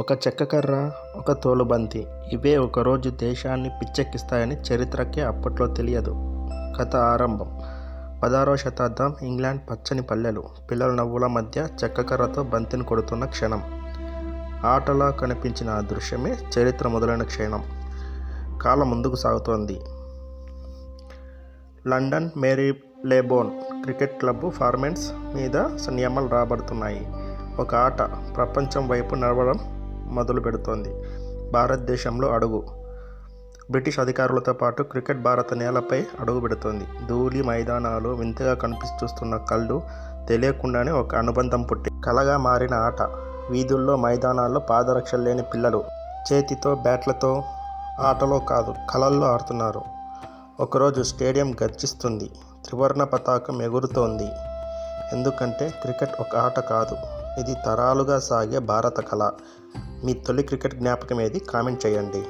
ఒక చెక్క కర్ర, ఒక తోలుబంతి ఇవే ఒకరోజు దేశాన్ని పిచ్చెక్కిస్తాయని చరిత్రకే అప్పట్లో తెలియదు. కథ ఆరంభం 16వ శతాబ్దం ఇంగ్లాండ్ పచ్చని పల్లెలు. పిల్లల నవ్వుల మధ్య చెక్కకర్రతో బంతిని కొడుతున్న క్షణం. ఆటలా కనిపించిన ఆ దృశ్యమే చరిత్ర మొదలైన క్షణం. కాలం ముందుకు సాగుతోంది. లండన్ మేరీలేబోన్ క్రికెట్ క్లబ్ ఫార్మాట్స్ మీద నియమాలు రాబడుతున్నాయి. ఒక ఆట ప్రపంచం వైపు నడవడం మొదలు పెడుతోంది. భారతదేశంలో అడుగు. బ్రిటిష్ అధికారులతో పాటు క్రికెట్ భారత నేలపై అడుగు పెడుతోంది. ధూళి మైదానాలు, వింతగా చూస్తున్న కళ్ళు, తెలియకుండానే ఒక అనుబంధం పుట్టి కలగా మారిన ఆట. వీధుల్లో, మైదానాల్లో పాదరక్షలు లేని పిల్లలు చేతితో బ్యాట్లతో ఆటలో కాదు కలల్లో ఆడుతున్నారు. ఒకరోజు స్టేడియం గర్జిస్తుంది. త్రివర్ణ పతాకం ఎగురుతోంది. ఎందుకంటే క్రికెట్ ఒక ఆట కాదు, ఇది తరాలుగా సాగే భారత కళ. మీ తొలి క్రికెట్ జ్ఞాపకం ఏది? కామెంట్ చేయండి.